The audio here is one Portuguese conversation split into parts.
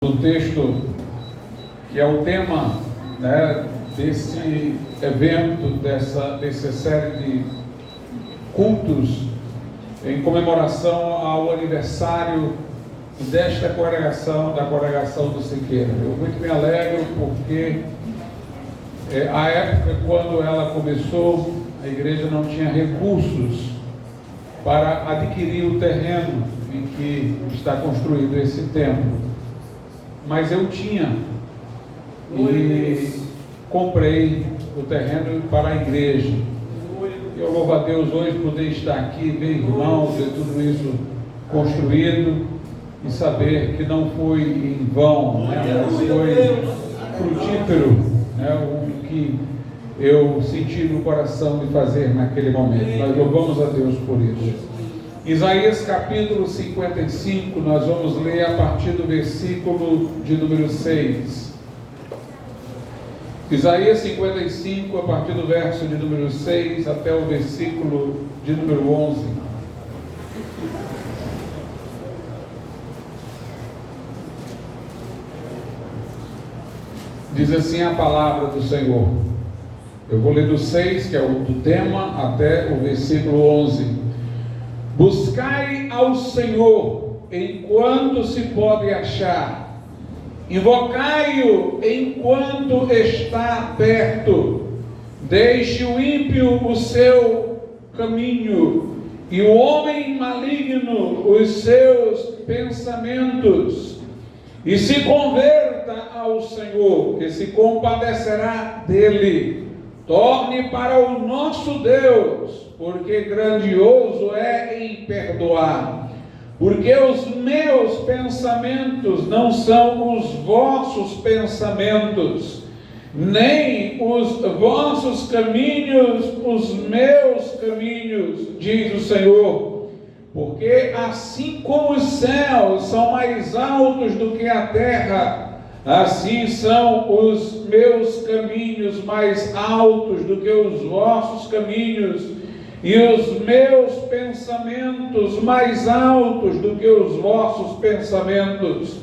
do texto, que é o tema, né, desse evento, dessa série de cultos em comemoração ao aniversário desta congregação, da congregação do Siqueira. Eu muito me alegro porque a época quando ela começou, a igreja não tinha recursos para adquirir o terreno em que está construído esse templo. Mas eu tinha, e comprei o terreno para a igreja. Eu louvo a Deus hoje poder estar aqui, ver irmãos, ver tudo isso construído e saber que não foi em vão, né, mas foi frutífero, né, o que eu senti no coração de fazer naquele momento. Nós louvamos a Deus por isso. Isaías capítulo 55, nós vamos ler a partir do versículo de número 6. Isaías 55, a partir do verso de número 6 até o versículo de número 11. Diz assim a palavra do Senhor. Eu vou ler do 6, que é o do tema, até o versículo 11. Buscai ao Senhor enquanto se pode achar, invocai-o enquanto está perto. Deixe o ímpio o seu caminho e o homem maligno os seus pensamentos, e se converta ao Senhor, e se compadecerá dele. Torne para o nosso Deus, porque grandioso é em perdoar. Porque os meus pensamentos não são os vossos pensamentos, nem os vossos caminhos os meus caminhos, diz o Senhor. Porque assim como os céus são mais altos do que a terra, assim são os meus caminhos mais altos do que os vossos caminhos, e os meus pensamentos mais altos do que os vossos pensamentos.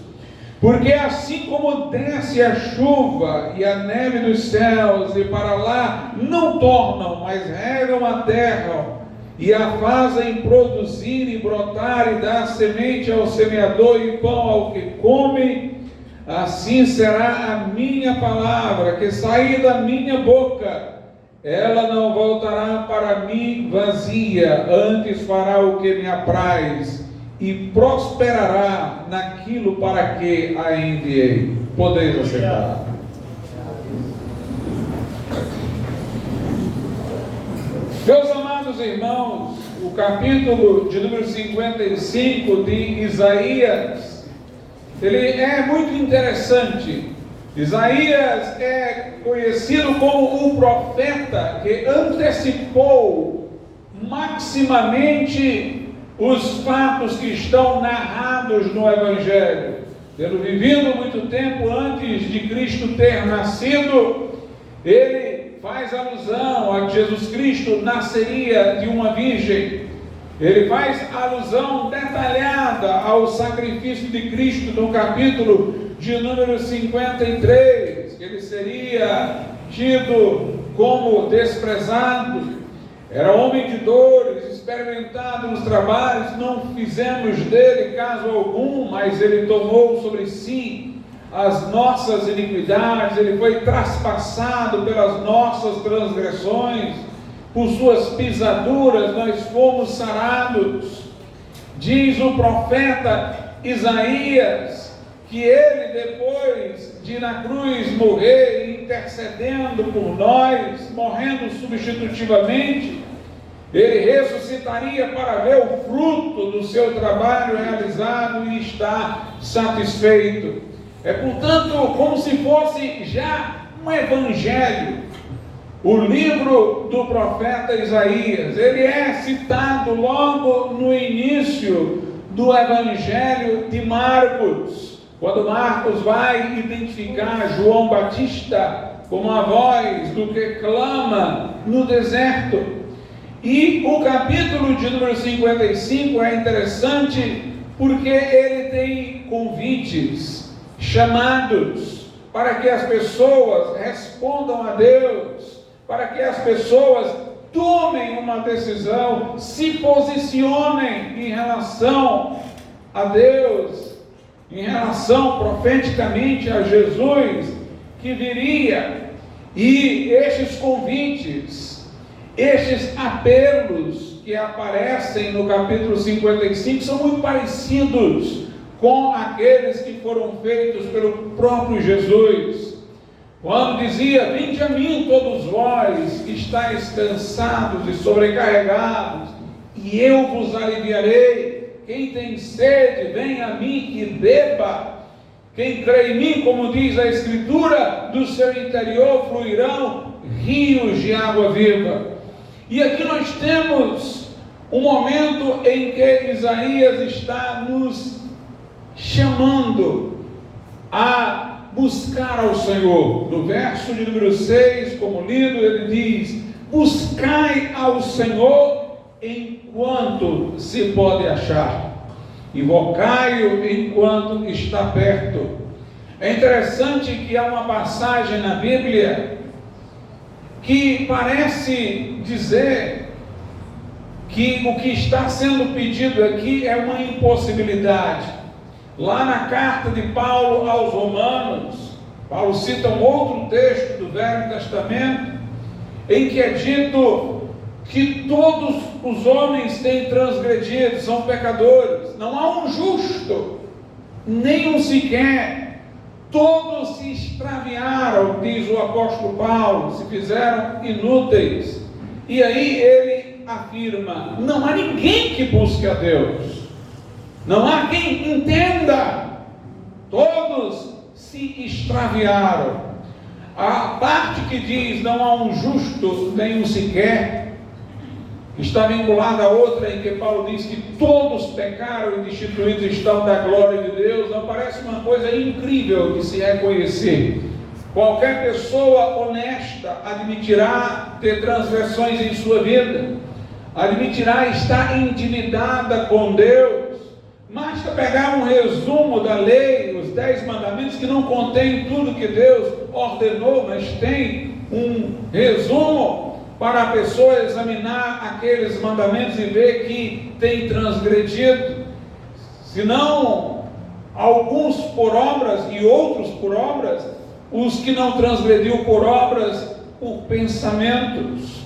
Porque assim como desce a chuva e a neve dos céus, e para lá não tornam, mas regam a terra, e a fazem produzir e brotar, e dar semente ao semeador e pão ao que come, assim será a minha palavra que sair da minha boca. Ela não voltará para mim vazia, antes fará o que me apraz, e prosperará naquilo para que a enviei. Podeis aceitar. Meus amados irmãos, o capítulo de número 55 de Isaías, ele é muito interessante. Isaías é conhecido como o profeta que antecipou maximamente os fatos que estão narrados no Evangelho. Tendo vivido muito tempo antes de Cristo ter nascido, ele faz alusão a que Jesus Cristo nasceria de uma virgem. Ele faz alusão detalhada ao sacrifício de Cristo no capítulo de número 53, que ele seria tido como desprezado, era homem de dores, experimentado nos trabalhos, não fizemos dele caso algum, mas ele tomou sobre si as nossas iniquidades, ele foi traspassado pelas nossas transgressões, por suas pisaduras nós fomos sarados. Diz o profeta Isaías que ele, depois de na cruz morrer, intercedendo por nós, morrendo substitutivamente, ele ressuscitaria para ver o fruto do seu trabalho realizado e estar satisfeito. É, portanto, como se fosse já um evangelho. O livro do profeta Isaías, ele é citado logo no início do Evangelho de Marcos, quando Marcos vai identificar João Batista como a voz do que clama no deserto. E o capítulo de número 55 é interessante porque ele tem convites chamados para que as pessoas respondam a Deus, para que as pessoas tomem uma decisão, se posicionem em relação a Deus, em relação profeticamente a Jesus que viria. E estes convites, estes apelos que aparecem no capítulo 55 são muito parecidos com aqueles que foram feitos pelo próprio Jesus, quando dizia: vinde a mim todos vós que estáis cansados e sobrecarregados, e eu vos aliviarei. Quem tem sede, vem a mim e beba. Quem crê em mim, como diz a Escritura, do seu interior fluirão rios de água viva. E aqui nós temos um momento em que Isaías está nos chamando a buscar ao Senhor. No verso de número 6, como lido, ele diz: buscai ao Senhor enquanto se pode achar, invocai-o enquanto está perto. É interessante que há uma passagem na Bíblia que parece dizer que o que está sendo pedido aqui é uma impossibilidade. Lá na carta de Paulo aos Romanos, Paulo cita um outro texto do Velho Testamento, em que é dito que todos os homens têm transgredido, são pecadores, não há um justo, nenhum sequer, todos se extraviaram, diz o apóstolo Paulo, se fizeram inúteis. E aí ele afirma: não há ninguém que busque a Deus, não há quem entenda, todos se extraviaram. A parte que diz não há um justo, nenhum sequer, está vinculada a outra em que Paulo diz que todos pecaram e destituídos estão da glória de Deus. Não parece uma coisa incrível de se reconhecer? Qualquer pessoa honesta admitirá ter transgressões em sua vida, admitirá estar endividada com Deus. Basta pegar um resumo da lei, os 10 mandamentos, que não contém tudo que Deus ordenou, mas tem um resumo para a pessoa examinar aqueles mandamentos e ver que tem transgredido. Senão, alguns por obras e outros por obras, os que não transgrediu por obras, por pensamentos.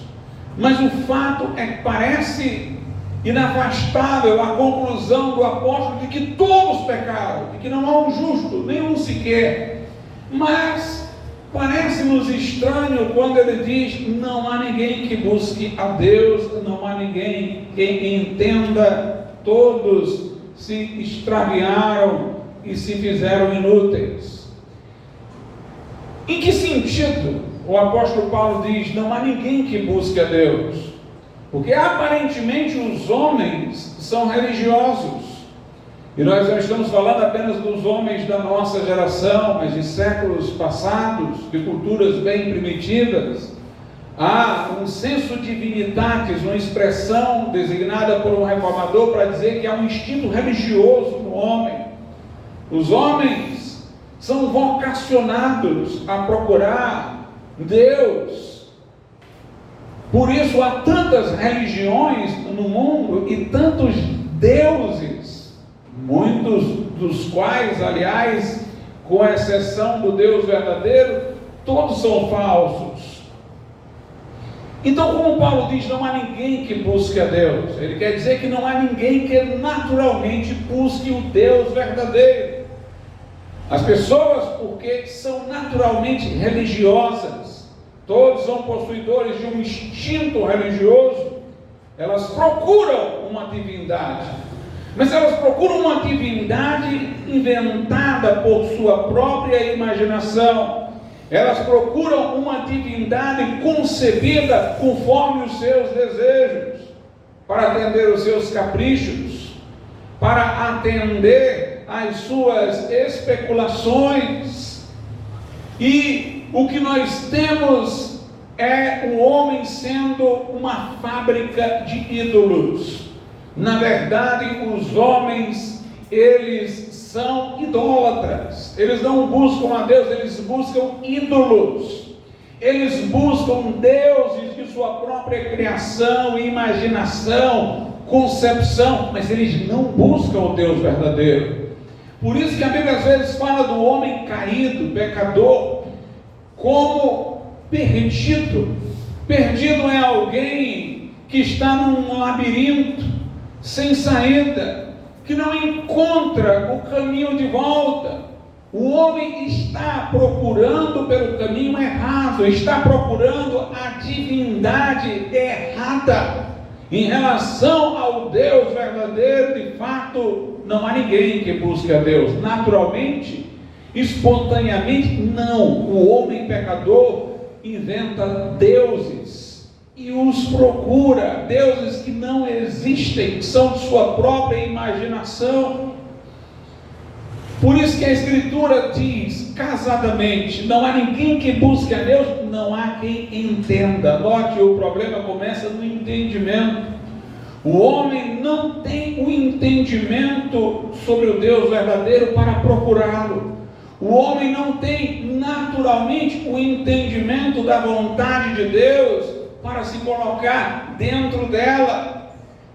Mas o fato é que parece inafastável a conclusão do apóstolo de que todos pecaram, de que não há um justo, nenhum sequer. Mas parece-nos estranho quando ele diz: não há ninguém que busque a Deus, não há ninguém que entenda, todos se extraviaram e se fizeram inúteis. Em que sentido o apóstolo Paulo diz: não há ninguém que busque a Deus? Porque aparentemente os homens são religiosos, e nós não estamos falando apenas dos homens da nossa geração, mas de séculos passados, de culturas bem primitivas. Há um senso divinitatis, uma expressão designada por um reformador para dizer que há um instinto religioso no homem. Os homens são vocacionados a procurar Deus. Por isso há tantas religiões no mundo e tantos deuses, muitos dos quais, aliás, com exceção do Deus verdadeiro, todos são falsos. Então, como Paulo diz, não há ninguém que busque a Deus. Ele quer dizer que não há ninguém que naturalmente busque o Deus verdadeiro. As pessoas, porque são naturalmente religiosas, todos são possuidores de um instinto religioso, elas procuram uma divindade, mas elas procuram uma divindade inventada por sua própria imaginação. Elas procuram uma divindade concebida conforme os seus desejos, para atender os seus caprichos, para atender às suas especulações. E o que nós temos é o homem sendo uma fábrica de ídolos. Na verdade, os homens, eles são idólatras. Eles não buscam a Deus, eles buscam ídolos. Eles buscam deuses de sua própria criação, imaginação, concepção, mas eles não buscam o Deus verdadeiro. Por isso que a Bíblia às vezes fala do homem caído, pecador, como perdido. Perdido é alguém que está num labirinto, sem saída, que não encontra o caminho de volta. O homem está procurando pelo caminho errado, está procurando a divindade errada. Em relação ao Deus verdadeiro, de fato, não há ninguém que busque a Deus. Naturalmente, espontaneamente, não. O homem pecador inventa deuses e os procura, deuses que não existem, que são de sua própria imaginação. Por isso que a Escritura diz, casadamente, não há ninguém que busque a Deus, não há quem entenda. Note, o problema começa no entendimento. O homem não tem o entendimento sobre o Deus verdadeiro para procurá-lo. O homem não tem naturalmente o entendimento da vontade de Deus para se colocar dentro dela.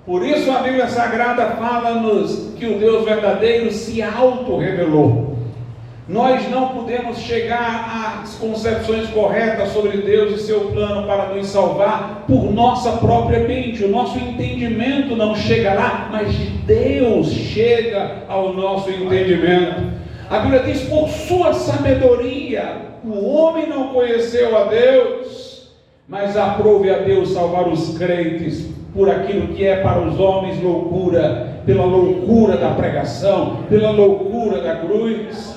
Por isso a Bíblia Sagrada fala-nos que o Deus verdadeiro se auto-revelou. Nós não podemos chegar às concepções corretas sobre Deus e seu plano para nos salvar por nossa própria mente. O nosso entendimento não chega lá, mas Deus chega ao nosso entendimento. A Bíblia diz, por sua sabedoria, o homem não conheceu a Deus, mas aprove a Deus salvar os crentes por aquilo que é para os homens loucura, pela loucura da pregação, pela loucura da cruz.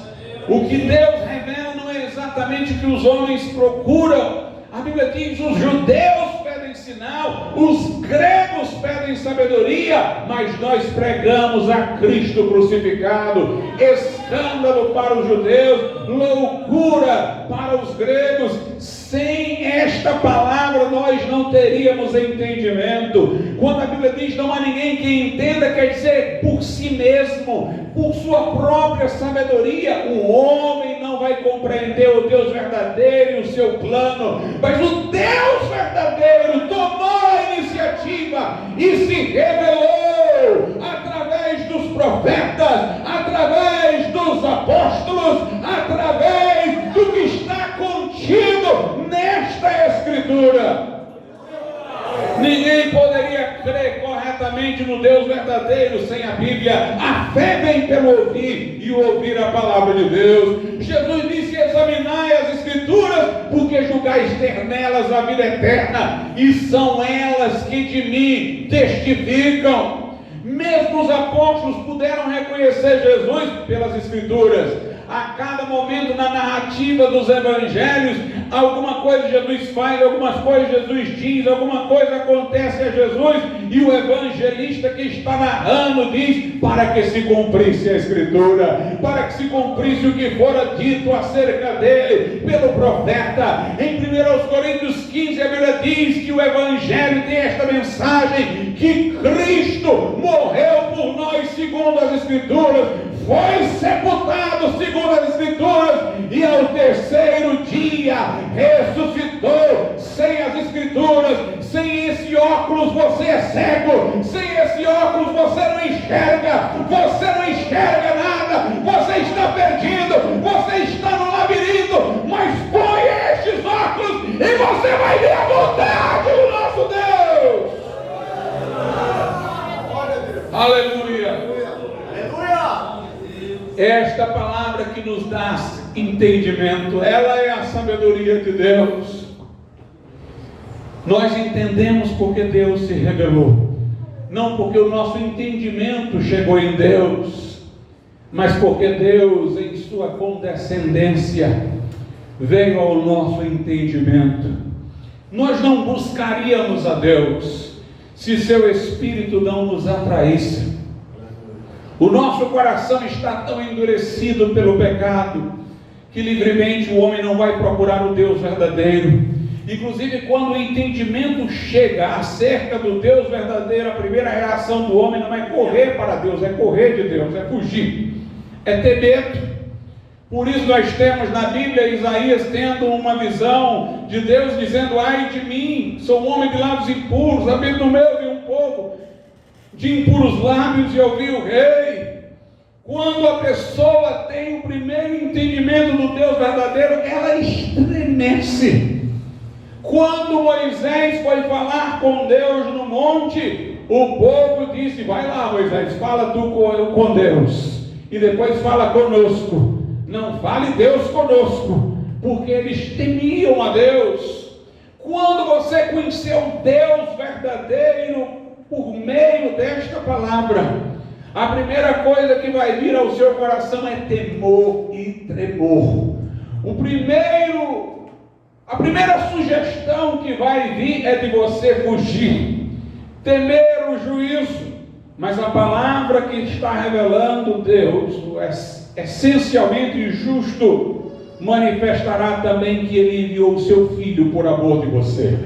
O que Deus revela não é exatamente o que os homens procuram. A Bíblia diz, os judeus pedem sinal, os gregos pedem sabedoria, mas nós pregamos a Cristo crucificado, escândalo para os judeus, loucura para os gregos. Sem esta palavra nós não teríamos entendimento. Quando a Bíblia diz não há ninguém que entenda, quer dizer por si mesmo, por sua própria sabedoria. O homem não vai compreender o Deus verdadeiro e o seu plano, mas o Deus verdadeiro tomou a iniciativa e se revelou através dos profetas, através dos apóstolos, através do que está contido nesta Escritura. Ninguém poderia crer corretamente no Deus verdadeiro sem a Bíblia. A fé vem pelo ouvir e o ouvir a palavra de Deus. Jesus disse, examinai as Escrituras, porque julgais ter nelas a vida eterna, e são elas que de mim testificam. Mesmo os apóstolos puderam reconhecer Jesus pelas Escrituras. A cada momento na narrativa dos evangelhos, alguma coisa Jesus faz, algumas coisas Jesus diz, alguma coisa acontece a Jesus, e o evangelista que está narrando diz, para que se cumprisse a Escritura, para que se cumprisse o que fora dito acerca dele pelo profeta. Em 1 Coríntios 15 a Bíblia diz que o evangelho tem esta mensagem, que Cristo morreu por nós segundo as Escrituras, foi sepultado segundo as Escrituras, e ao terceiro dia ressuscitou. Sem as Escrituras, sem esse óculos você é cego, sem esse óculos você não enxerga nada, você está perdido, você está no labirinto, mas põe estes óculos e você vai ver a vontade do nosso Deus. Aleluia. Esta palavra que nos dá entendimento, ela é a sabedoria de Deus. Nós entendemos porque Deus se revelou, não porque o nosso entendimento chegou em Deus, mas porque Deus, em sua condescendência, veio ao nosso entendimento. Nós não buscaríamos a Deus se seu Espírito não nos atraísse. O nosso coração está tão endurecido pelo pecado, que livremente o homem não vai procurar o Deus verdadeiro. Inclusive, quando o entendimento chega acerca do Deus verdadeiro, a primeira reação do homem não é correr para Deus, é correr de Deus, é fugir. é ter medo. Por isso nós temos na Bíblia Isaías tendo uma visão de Deus dizendo: ai de mim, sou um homem de lábios impuros, habito no meio de um povo de impuros lábios, e ouvi o rei. Quando a pessoa tem o primeiro entendimento do Deus verdadeiro, ela estremece. Quando Moisés foi falar com Deus no monte, o povo disse: vai lá, Moisés, fala tu com Deus, e depois fala conosco. Não fale Deus conosco, porque eles temiam a Deus. Quando você conheceu Deus verdadeiro por meio desta palavra, a primeira coisa que vai vir ao seu coração é temor e tremor. A primeira sugestão que vai vir é de você fugir, temer o juízo. Mas a palavra que está revelando Deus, essencialmente justo, manifestará também que Ele enviou o seu Filho por amor de você.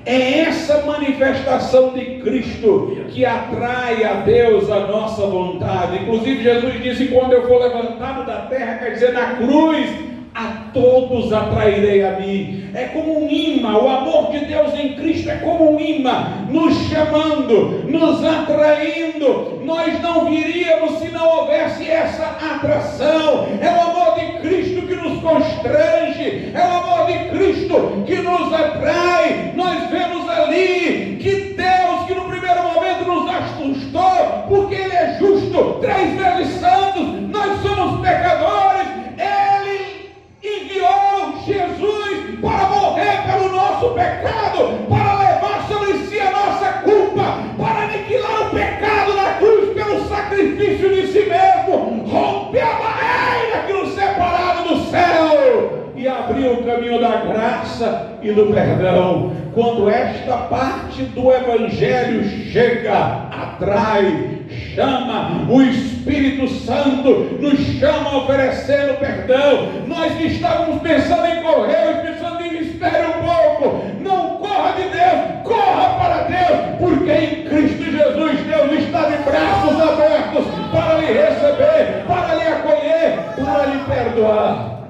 É essa manifestação de Cristo que atrai a Deus a nossa vontade. Inclusive Jesus disse: quando eu for levantado da terra, quer dizer, na cruz, a todos atrairei a mim. É como um imã. O amor de Deus em Cristo é como um imã, nos chamando, nos atraindo. Nós não viríamos se não houvesse essa atração. É o amor de Cristo que nos constrange, é o amor de Cristo que nos atrai. Nós vemos ali que Deus, que no primeiro momento nos assustou, porque Ele é justo, 3 vezes santo, nós somos pecadores, Ele enviou Jesus para morrer pelo nosso pecado, para levar sobre si a nossa culpa, para aniquilar o pecado na cruz pelo sacrifício de si mesmo, romper a barreira que nos separava do céu e abrir o caminho da graça e do perdão. Quando esta parte do Evangelho chega, atrai, chama, o Espírito Santo nos chama oferecendo perdão. Nós que estávamos pensando em correr, pensando em espere um pouco, não corra de Deus, corra para Deus, porque em Cristo Jesus Deus está de braços abertos para lhe receber, para lhe acolher, para lhe perdoar.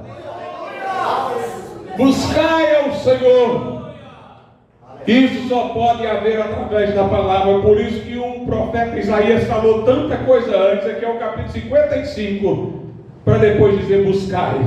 Buscai ao Senhor. Isso só pode haver através da palavra. Por isso que o profeta Isaías falou tanta coisa antes. Aqui é o capítulo 55, para depois dizer buscai.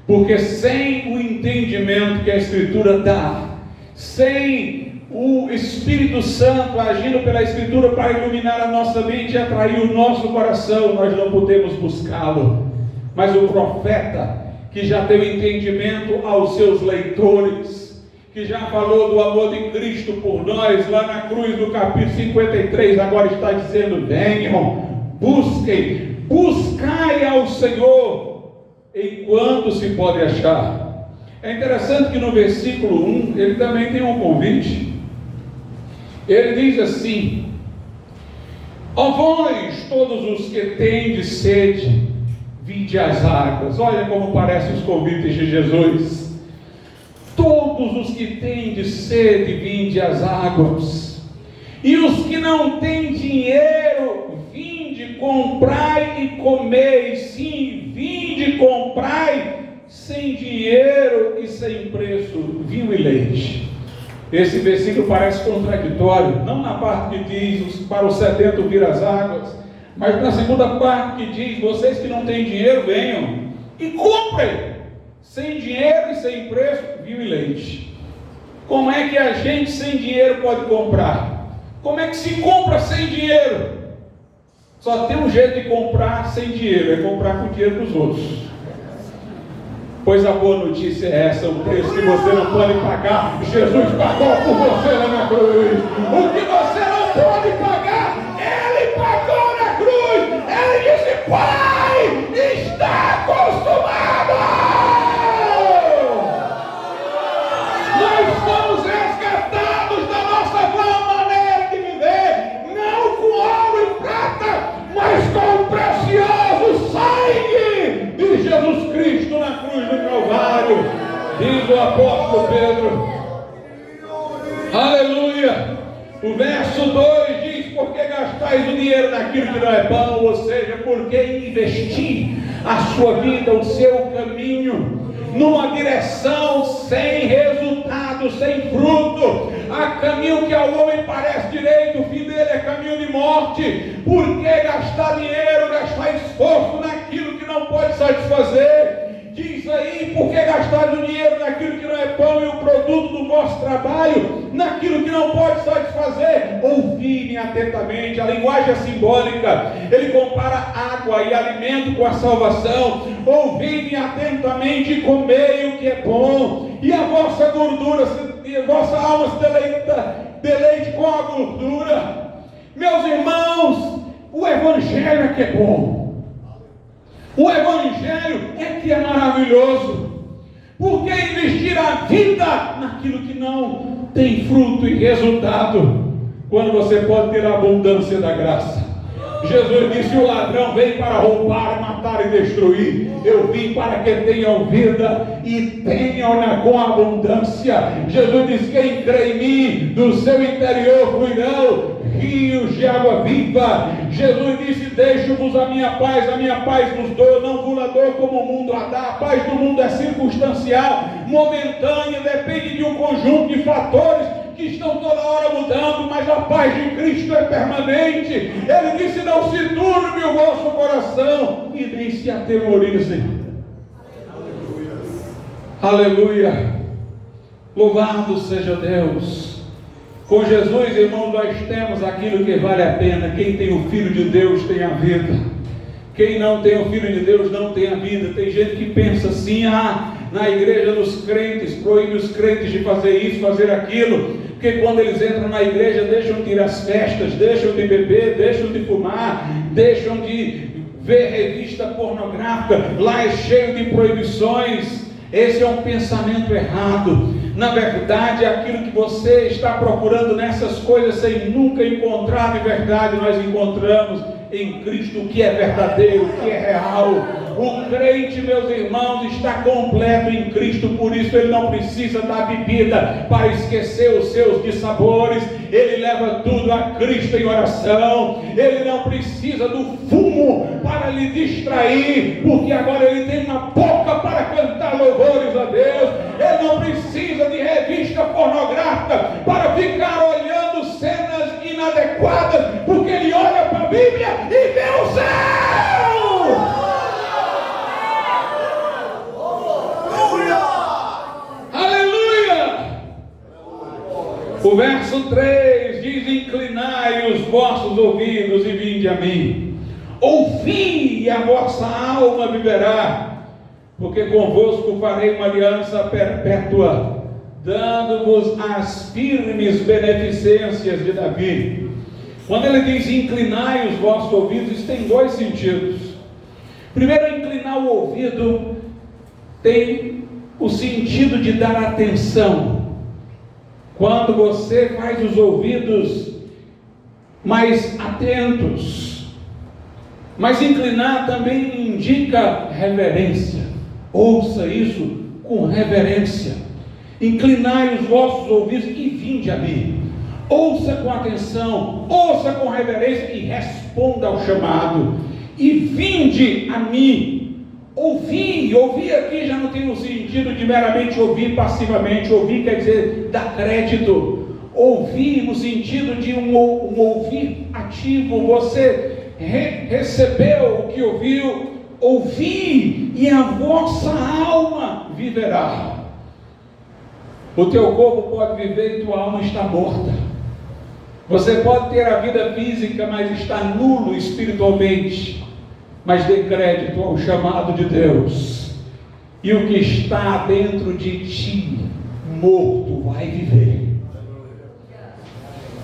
Porque sem o entendimento que a Escritura dá, sem o Espírito Santo agindo pela Escritura para iluminar a nossa mente e atrair o nosso coração, nós não podemos buscá-lo. Mas o profeta, que já deu entendimento aos seus leitores, que já falou do amor de Cristo por nós, lá na cruz do capítulo 53, agora está dizendo: venham, busquem, buscai ao Senhor, enquanto se pode achar. É interessante que no versículo 1, ele também tem um convite. Ele diz assim: ó vós, todos os que tendes sede, vinde às águas. Olha como parecem os convites de Jesus. Todos os que têm de sede, vinde às águas. E os que não têm dinheiro, vinde, comprai e comei. Sim, vinde, comprai, sem dinheiro e sem preço, vinho e leite. Esse versículo parece contraditório, não na parte que diz para os sedentos vir às águas, mas na segunda parte que diz: vocês que não têm dinheiro, venham e comprem, sem dinheiro e sem preço, vinho e leite. Como é que a gente sem dinheiro pode comprar? Como é que se compra sem dinheiro? Só tem um jeito de comprar sem dinheiro, é comprar com o dinheiro dos outros. Pois a boa notícia é essa: o preço que você não pode pagar, Jesus pagou por você lá na cruz. O que você não pode pagar, Ele pagou na cruz. Ele disse: Pai, está consumado. Nós somos resgatados da nossa vã maneira de viver, não com ouro e prata, mas com o precioso sangue de Jesus Cristo na cruz do Calvário, diz o apóstolo Pedro. Aleluia. O verso 2 diz: por que gastais o dinheiro naquilo que não é bom? Ou seja, por que investir a sua vida, o seu caminho, numa direção sem resultado, sem fruto? Há caminho que ao homem parece direito, o fim dele é caminho de morte. Por que gastar dinheiro, gastar esforço naquilo que não pode satisfazer? Diz aí, por que gastar o dinheiro naquilo que não é pão e o produto do vosso trabalho, naquilo que não pode satisfazer? Ouvi-me atentamente, a linguagem é simbólica, ele compara água e alimento com a salvação. Ouvi-me atentamente e comei o que é bom, e a vossa gordura, e a vossa alma se deleite com a gordura. Meus irmãos, o Evangelho é que é bom. O Evangelho é que é maravilhoso. Por que investir a vida naquilo que não tem fruto e resultado, quando você pode ter a abundância da graça? Jesus disse: o ladrão veio para roubar, matar e destruir. Eu vim para que tenham vida e tenham com abundância. Jesus disse: quem crê em mim, do seu interior fluirão rios de água viva. Jesus disse: deixo-vos a minha paz vos dou, não vos a dou como o mundo a dá. A paz do mundo é circunstancial, momentânea, depende de um conjunto de fatores que estão toda hora mudando, mas a paz de Cristo é permanente. Ele disse: não se turbe o vosso coração e nem se atemorizem. Aleluia. Louvado seja Deus. Com Jesus, irmãos, nós temos aquilo que vale a pena. Quem tem o Filho de Deus tem a vida. Quem não tem o Filho de Deus não tem a vida. Tem gente que pensa assim: na igreja dos crentes, proíbe os crentes de fazer isso, fazer aquilo, porque quando eles entram na igreja, deixam de ir às festas, deixam de beber, deixam de fumar, deixam de ver revista pornográfica, lá é cheio de proibições. Esse é um pensamento errado. Na verdade, aquilo que você está procurando nessas coisas sem nunca encontrar de verdade, nós encontramos em Cristo o que é verdadeiro, o que é real. O crente, meus irmãos, está completo em Cristo, por isso ele não precisa da bebida para esquecer os seus dissabores. Ele leva tudo a Cristo em oração. Ele não precisa do fumo para lhe distrair, porque agora ele tem uma boca para cantar louvores a Deus. Ele não precisa de revista pornográfica para ficar olhando cenas inadequadas, porque ele olha para a Bíblia e vê o céu. O verso 3 diz: inclinai os vossos ouvidos e vinde a mim. Ouvi e a vossa alma viverá, porque convosco farei uma aliança perpétua, dando-vos as firmes beneficências de Davi. Quando ele diz inclinai os vossos ouvidos, isso tem dois sentidos. Primeiro, inclinar o ouvido tem o sentido de dar atenção. Quando você faz os ouvidos mais atentos. Mas inclinar também indica reverência. Ouça isso com reverência. Inclinai os vossos ouvidos e vinde a mim. Ouça com atenção, ouça com reverência e responda ao chamado. E vinde a mim. Ouvir aqui já não tem o sentido de meramente ouvir passivamente. Ouvir quer dizer dar crédito. Ouvir no sentido de um ouvir ativo. Você recebeu o que ouviu. Ouvir e a vossa alma viverá. O teu corpo pode viver e tua alma está morta. Você pode ter a vida física, mas está nulo espiritualmente. Mas dê crédito ao chamado de Deus, e o que está dentro de ti, morto, vai viver.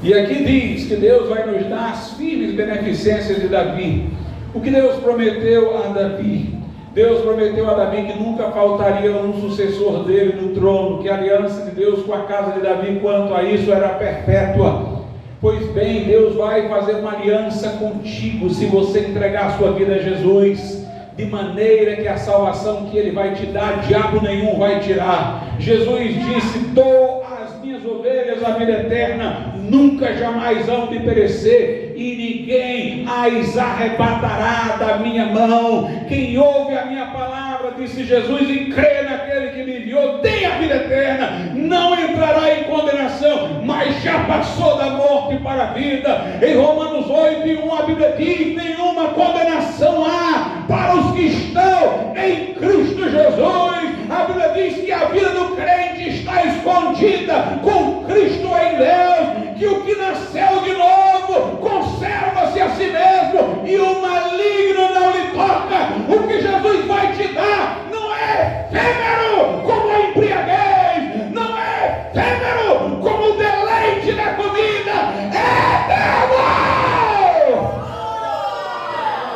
E aqui diz que Deus vai nos dar as firmes beneficências de Davi. O que Deus prometeu a Davi? Deus prometeu a Davi que nunca faltaria um sucessor dele no trono, que a aliança de Deus com a casa de Davi quanto a isso era perpétua. Pois bem, Deus vai fazer uma aliança contigo se você entregar a sua vida a Jesus, de maneira que a salvação que Ele vai te dar, diabo nenhum vai tirar. Jesus disse: dou às minhas ovelhas a vida eterna, nunca jamais hão de perecer, vencer, e ninguém as arrebatará da minha mão. Quem ouve a minha palavra, disse Jesus, e crê naquele que me enviou, tem a vida eterna, não entrará em condenação, mas já passou da morte para a vida. Em Romanos 8:1 a Bíblia diz: nenhuma condenação há para os que estão em Cristo Jesus. A Bíblia diz que a vida do crente está escondida com Cristo em Deus, que o que nasceu de novo conserva-se a si mesmo, e o maligno não lhe toca. O que Jesus vai te dar não é efêmero como a embriaguez, não é efêmero como o deleite da comida, é eterno.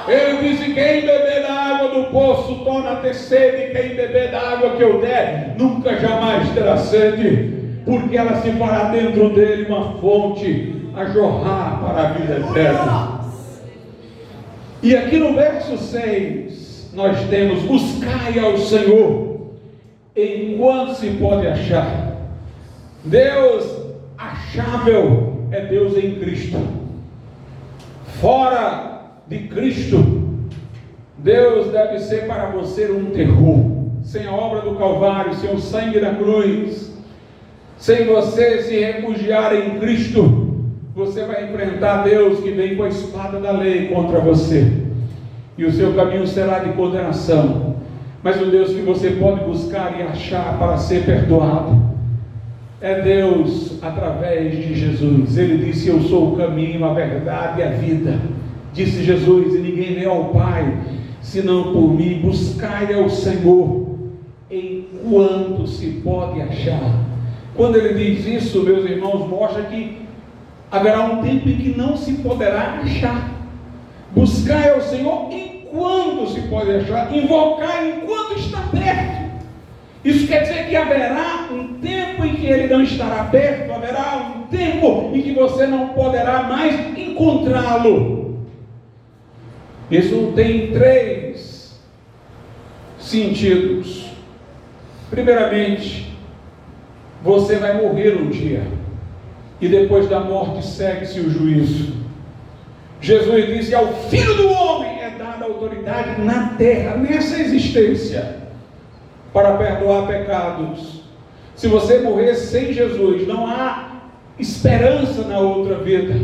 Ele disse: quem beber da água do poço torna a ter sede, quem beber da água que eu der nunca jamais terá sede, porque ela se fará dentro dele uma fonte a jorrar para a vida eterna. E aqui no verso 6 nós temos: buscai ao Senhor enquanto se pode achar. Deus achável é Deus em Cristo. Fora de Cristo, Deus deve ser para você um terror. Sem a obra do Calvário, sem o sangue da cruz, sem você se refugiar em Cristo, você vai enfrentar Deus que vem com a espada da lei contra você, e o seu caminho será de condenação. Mas o Deus que você pode buscar e achar para ser perdoado é Deus através de Jesus. Ele disse: eu sou o caminho, a verdade e a vida. Disse Jesus: e ninguém vem ao Pai senão por mim. Buscai ao Senhor enquanto se pode achar. Quando ele diz isso, meus irmãos, mostra que haverá um tempo em que não se poderá achar. Buscai ao Senhor enquanto se pode achar, invocar enquanto está perto. Isso quer dizer que haverá um tempo em que ele não estará perto, haverá um tempo em que você não poderá mais encontrá-lo. Isso tem 3 sentidos. Primeiramente, você vai morrer um dia, e depois da morte segue-se o juízo. Jesus disse: ao Filho do Homem é dada autoridade na terra, nessa existência, para perdoar pecados. Se você morrer sem Jesus, não há esperança na outra vida,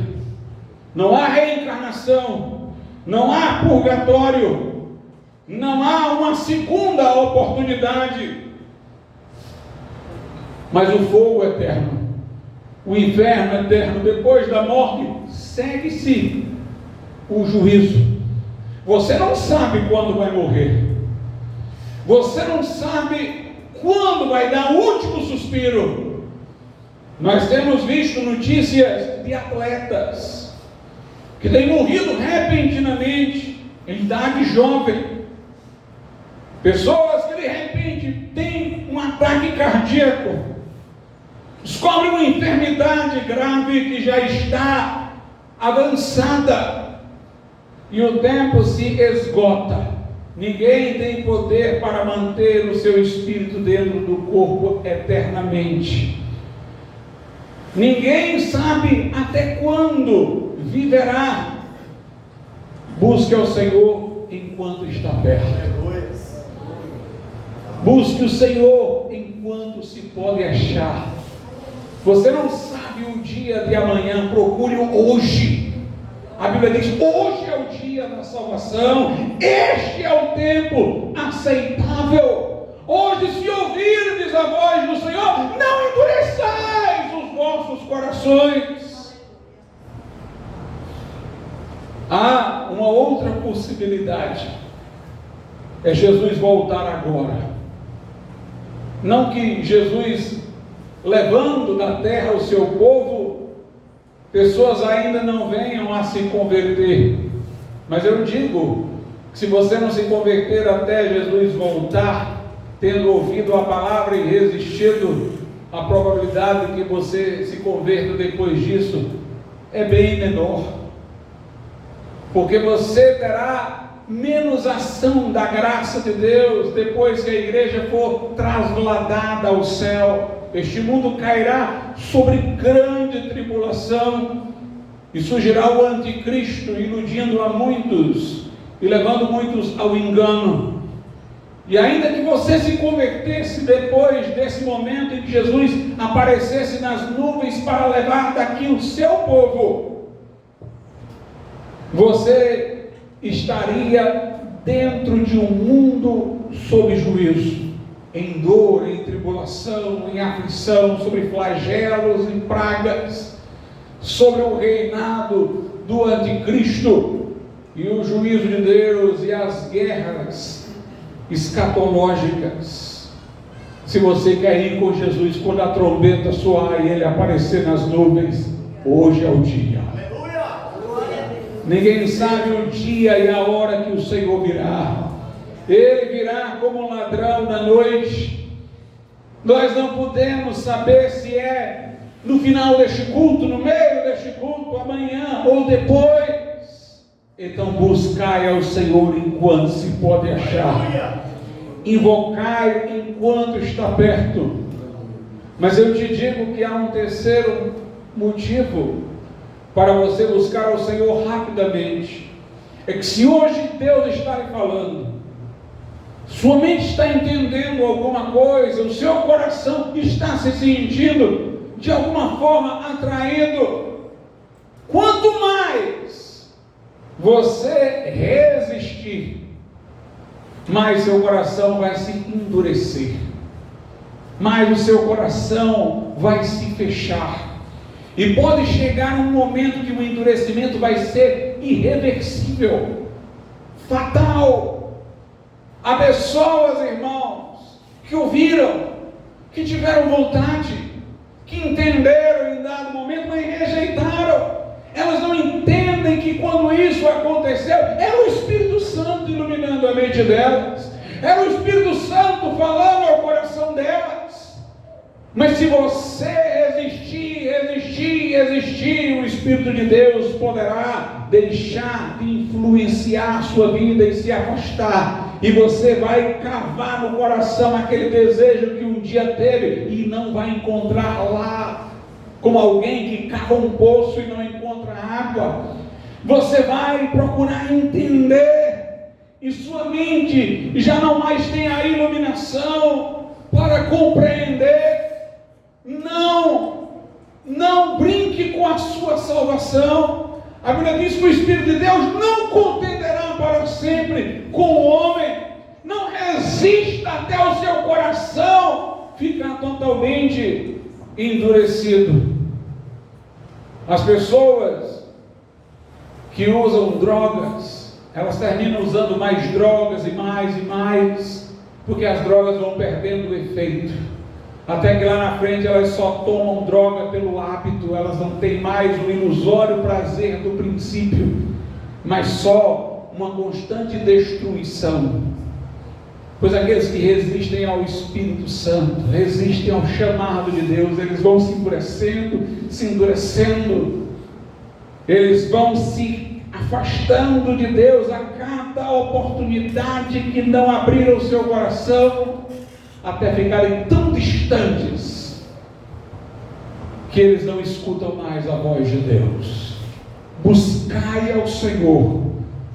não há reencarnação, não há purgatório, não há uma segunda oportunidade. Mas o fogo eterno, o inferno eterno, depois da morte, segue-se o juízo. Você não sabe quando vai morrer, você não sabe quando vai dar o último suspiro. Nós temos visto notícias de atletas que têm morrido repentinamente, em idade jovem, pessoas que de repente têm um ataque cardíaco, descobrem uma enfermidade grave que já está avançada, e o tempo se esgota. Ninguém tem poder para manter o seu espírito dentro do corpo eternamente. Ninguém sabe até quando viverá. Busque ao Senhor enquanto está perto. Busque o Senhor enquanto se pode achar. Você não sabe o dia de amanhã, procure hoje. A Bíblia diz: hoje é o dia da salvação, este é o tempo aceitável. Hoje, se ouvirdes a voz do Senhor, não endureçais os vossos corações. Há uma outra possibilidade, é Jesus voltar agora. Não que Jesus, levando da terra o seu povo, pessoas ainda não venham a se converter. Mas eu digo que se você não se converter até Jesus voltar, tendo ouvido a palavra e resistido, a probabilidade de que você se converta depois disso é bem menor, porque você terá menos ação da graça de Deus depois que a igreja for trasladada ao céu. Este mundo cairá sobre grande tribulação, E surgirá o anticristo, iludindo a muitos e levando muitos ao engano. E ainda que você se convertesse depois desse momento em que Jesus aparecesse nas nuvens para levar daqui o seu povo, você estaria dentro de um mundo sob juízo, em dor, em tribulação, em aflição, sobre flagelos e pragas, sobre o reinado do anticristo e o juízo de Deus e as guerras escatológicas. Se você quer ir com Jesus quando a trombeta soar e ele aparecer nas nuvens, hoje é o dia. Ninguém sabe o dia e a hora que o Senhor virá. Ele virá como um ladrão da noite. Nós não podemos saber se é no final deste culto, no meio deste culto, amanhã ou depois. Então buscai ao Senhor enquanto se pode achar. Invocai enquanto está perto. Mas eu te digo que há um terceiro motivo para você buscar ao Senhor rapidamente. É que se hoje Deus está lhe falando, sua mente está entendendo alguma coisa, o seu coração está se sentindo de alguma forma atraído, quanto mais você resistir, mais seu coração vai se endurecer, mais o seu coração vai se fechar. E pode chegar um momento que o endurecimento vai ser irreversível, fatal. Há pessoas, irmãos, que ouviram, que tiveram vontade, que entenderam em dado momento, mas rejeitaram. Elas não entendem que quando isso aconteceu, era o Espírito Santo iluminando a mente delas, era o Espírito Santo falando ao coração delas. Mas se você resistir, o Espírito de Deus poderá deixar de influenciar a sua vida e se afastar. E você vai cavar no coração aquele desejo que um dia teve e não vai encontrar lá. Como alguém que cava um poço e não encontra água. Você vai procurar entender. E sua mente já não mais tem a iluminação para compreender. Não brinque com a sua salvação. A Bíblia diz que o Espírito de Deus não contenderá para sempre com o homem. Não resista até o seu coração ficar totalmente endurecido. As pessoas que usam drogas, elas terminam usando mais drogas e mais, porque as drogas vão perdendo o efeito. Até que lá na frente elas só tomam droga pelo hábito, elas não têm mais o ilusório prazer do princípio, mas só uma constante destruição. Pois aqueles que resistem ao Espírito Santo, resistem ao chamado de Deus, eles vão se endurecendo, eles vão se afastando de Deus a cada oportunidade que não abriram o seu coração, até ficarem tão distantes que eles não escutam mais a voz de Deus. Buscai ao Senhor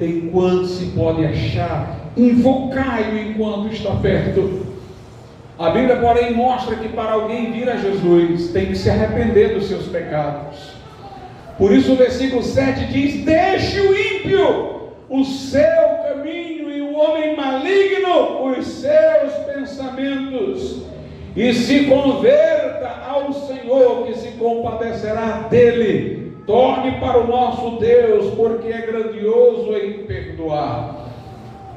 enquanto se pode achar, invocai-o enquanto está perto. A Bíblia, porém, mostra que para alguém vir a Jesus tem que se arrepender dos seus pecados. Por isso o versículo 7 diz: deixe o ímpio o seu caminho e o homem maligno os seus pensamentos, e se converta ao Senhor, que se compadecerá dele. Torne para o nosso Deus, porque é grandioso em perdoar.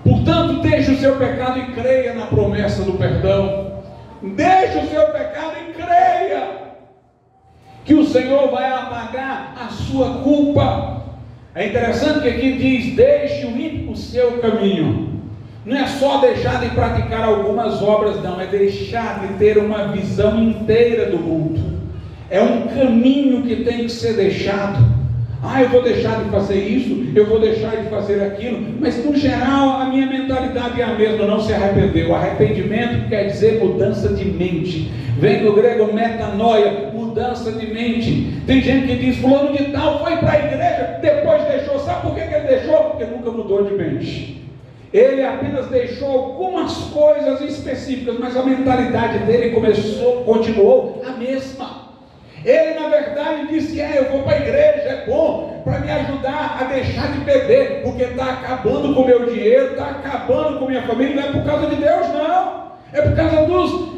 Portanto, deixe o seu pecado e creia na promessa do perdão. Deixe o seu pecado e creia que o Senhor vai apagar a sua culpa. É interessante que aqui diz: deixe o ímpio o seu caminho. Não é só deixar de praticar algumas obras, não, é deixar de ter uma visão inteira do mundo. É um caminho que tem que ser deixado. Eu vou deixar de fazer isso, eu vou deixar de fazer aquilo, mas no geral a minha mentalidade é a mesma, não se arrependeu. Arrependimento quer dizer mudança de mente, vem do grego metanoia, mudança de mente. Tem gente que diz, fulano de tal foi para a igreja, depois deixou. Sabe por que ele deixou? Porque nunca mudou de mente. Ele apenas deixou algumas coisas específicas, mas a mentalidade dele continuou a mesma. Ele na verdade disse, eu vou para a igreja, é bom para me ajudar a deixar de beber, porque está acabando com o meu dinheiro, está acabando com minha família. Não é por causa de Deus, não, é por causa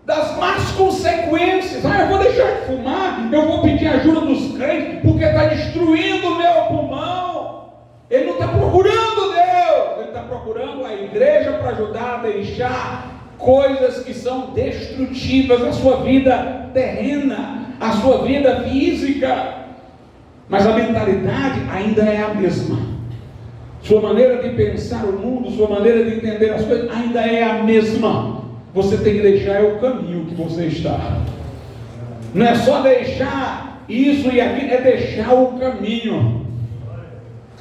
das más consequências. Eu vou deixar de fumar, eu vou pedir ajuda dos crentes, porque está destruindo o meu pulmão. Ele não está procurando Deus, ele está procurando a igreja para ajudar a deixar coisas que são destrutivas na sua vida terrena, a sua vida física. Mas a mentalidade ainda é a mesma. Sua maneira de pensar o mundo, sua maneira de entender as coisas ainda é a mesma. Você tem que deixar o caminho que você está. Não é só deixar isso e aquilo, é deixar o caminho.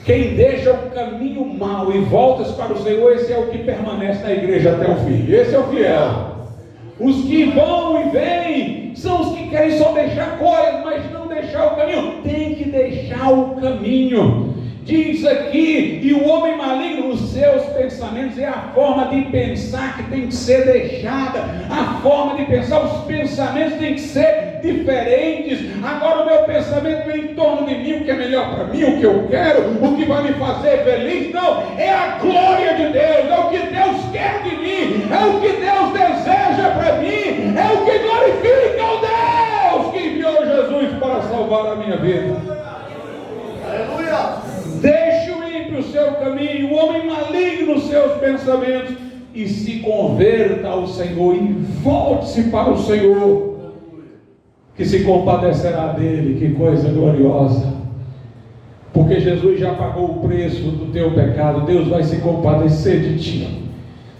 Quem deixa o caminho mau e volta para o Senhor, esse é o que permanece na igreja até o fim. Esse é o fiel. Os que vão e vêm são os que querem só deixar coisas, mas não deixar o caminho. Tem que deixar o caminho. Diz aqui, e o homem maligno, os seus pensamentos, é a forma de pensar que tem que ser deixada, a forma de pensar, os pensamentos têm que ser diferentes. Agora o meu pensamento é em torno de mim, o que é melhor para mim, o que eu quero, o que vai me fazer feliz. Não, é a glória de Deus, é o que Deus quer de mim, é o que Deus deseja para mim, é o que glorifica o Deus que enviou Jesus para salvar a minha vida. Aleluia! Deixe o ímpio o seu caminho, o homem maligno os seus pensamentos, e se converta ao Senhor, e volte-se para o Senhor, que se compadecerá dele. Que coisa gloriosa, porque Jesus já pagou o preço do teu pecado. Deus vai se compadecer de ti.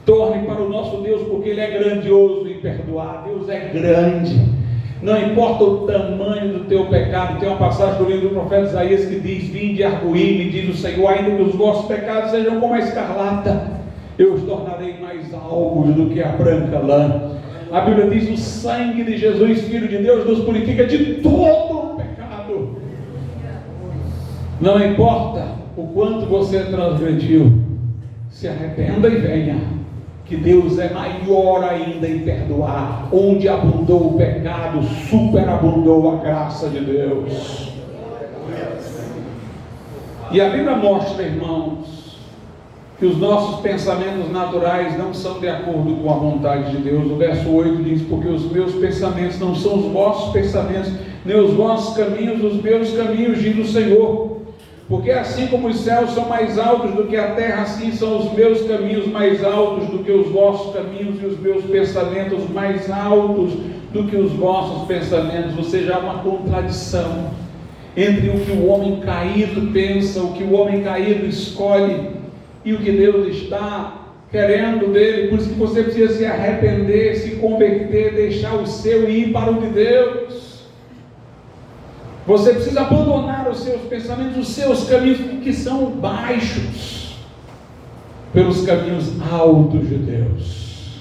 Torne para o nosso Deus, porque Ele é grandioso em perdoar. Deus é grande. Não importa o tamanho do teu pecado. Tem uma passagem do livro do profeta Isaías que diz: vinde e arguí-me, diz o Senhor, ainda que os vossos pecados sejam como a escarlata, eu os tornarei mais alvos do que a branca lã. A Bíblia diz: o sangue de Jesus, Filho de Deus, nos purifica de todo o pecado. Não importa o quanto você transgrediu, se arrependa e venha, que Deus é maior ainda em perdoar. Onde abundou o pecado, superabundou a graça de Deus. E a Bíblia mostra, irmãos, que os nossos pensamentos naturais não são de acordo com a vontade de Deus. O verso 8 diz: porque os meus pensamentos não são os vossos pensamentos, nem os vossos caminhos os meus caminhos, diz o Senhor. Porque assim como os céus são mais altos do que a terra, assim são os meus caminhos mais altos do que os vossos caminhos, e os meus pensamentos mais altos do que os vossos pensamentos. Ou seja, há uma contradição entre o que o homem caído pensa, o que o homem caído escolhe, e o que Deus está querendo dele. Por isso que você precisa se arrepender, se converter, deixar o seu e ir para o de Deus. Você precisa abandonar os seus pensamentos, os seus caminhos que são baixos, pelos caminhos altos de Deus,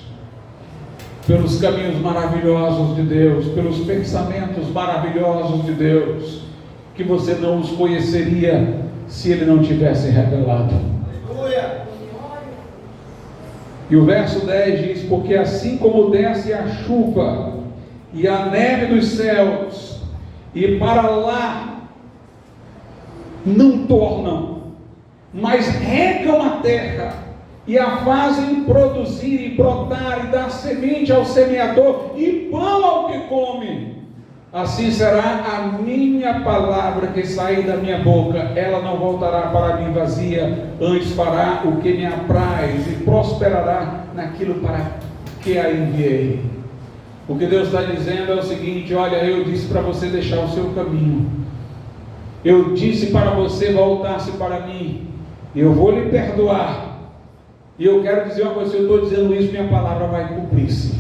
pelos caminhos maravilhosos de Deus, pelos pensamentos maravilhosos de Deus, que você não os conheceria se Ele não tivesse revelado. E o verso 10 diz: porque assim como desce a chuva e a neve dos céus, e para lá não tornam, mas regam a terra, e a fazem produzir e brotar, e dar semente ao semeador, e pão ao que come, assim será a minha palavra que sair da minha boca. Ela não voltará para mim vazia, antes fará o que me apraz, e prosperará naquilo para que a enviei. O que Deus está dizendo é o seguinte: olha, eu disse para você deixar o seu caminho, eu disse para você voltar-se para mim, eu vou lhe perdoar, e eu quero dizer uma coisa: se eu estou dizendo isso, minha palavra vai cumprir-se,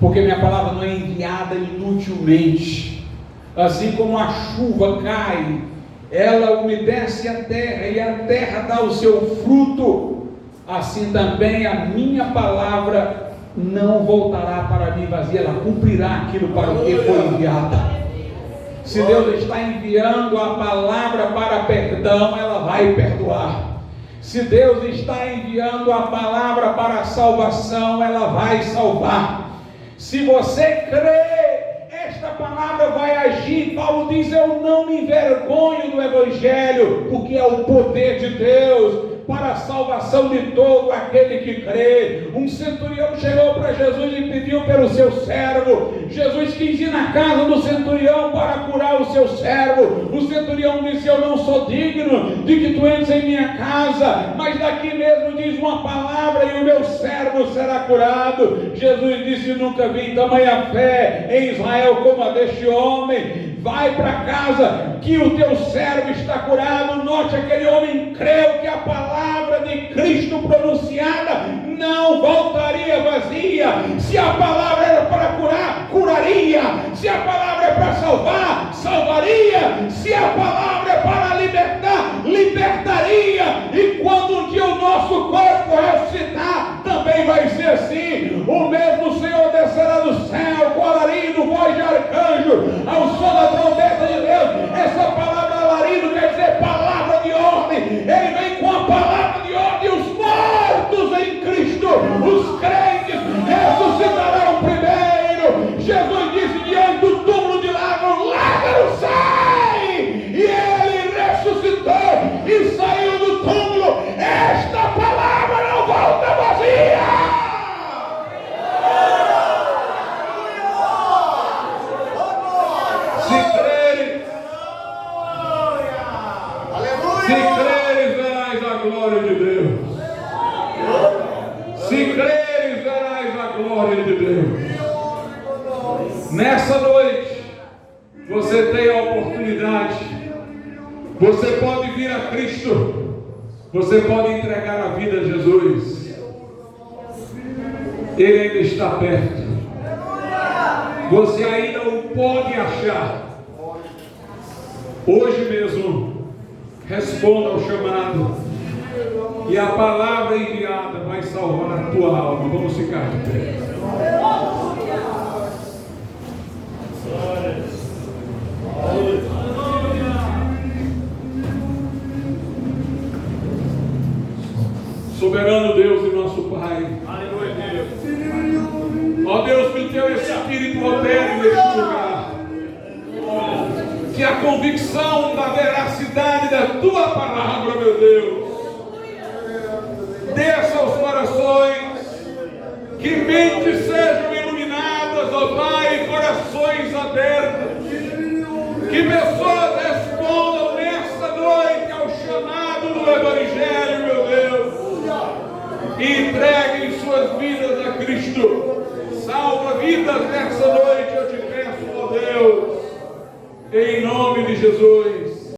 porque minha palavra não é enviada inutilmente. Assim como a chuva cai, ela umedece a terra, e a terra dá o seu fruto, assim também a minha palavra não voltará para mim vazia, ela cumprirá aquilo para o que foi enviada. Se Deus está enviando a palavra para perdão, ela vai perdoar. Se Deus está enviando a palavra para salvação, ela vai salvar. Se você crê, esta palavra vai agir. Paulo diz: eu não me envergonho do Evangelho, porque é o poder de Deus para a salvação de todo aquele que crê. Um centurião chegou para Jesus e pediu pelo seu servo. Jesus quis ir na casa do centurião para curar o seu servo. O centurião disse: eu não sou digno de que tu entres em minha casa, mas daqui mesmo diz uma palavra e o meu servo será curado. Jesus disse: nunca vi tamanha fé em Israel como a deste homem. Vai para casa, que o teu servo está curado. Note, aquele homem creu que a palavra de Cristo pronunciada não voltaria vazia. Se a palavra era para curar, curaria. Se a palavra é para salvar, salvaria. Se a palavra é para libertar, libertaria. E quando um dia o nosso corpo ressuscitar, também vai ser assim. O mesmo Senhor descerá do céu com alarido, voz de arcanjo, ao som da trombeta de Deus. Essa palavra alarido quer dizer palavra de ordem. Ele vem com a palavra de ordem. Os mortos em Cristo, os crentes, ressuscitarão primeiro. Jesus disse diante do túmulo de Lázaro: Lázaro, sai! E ele ressuscitou e saiu do túmulo. Esta palavra não volta vazia. Se creres, verás a glória de Deus. Se creres, verás a glória de Deus. Nessa noite, você tem a oportunidade. Você pode vir a Cristo. Você pode entregar a vida a Jesus. Ele ainda está perto. Você ainda o pode achar. Hoje mesmo, responda ao chamado, e a palavra enviada vai salvar a tua alma. Vamos ficar de pé. Soberano Deus e nosso Pai, ó Deus, que o teu Espírito opere neste lugar, que a convicção da veracidade da tua palavra, meu Deus, desça aos corações, que mentes sejam iluminadas, ó Pai, corações abertos, que pessoas respondam nessa noite ao chamado do Evangelho, meu Deus, e entreguem suas vidas a Cristo. Salva vidas nessa noite, eu te peço, ó Deus, em nome de Jesus.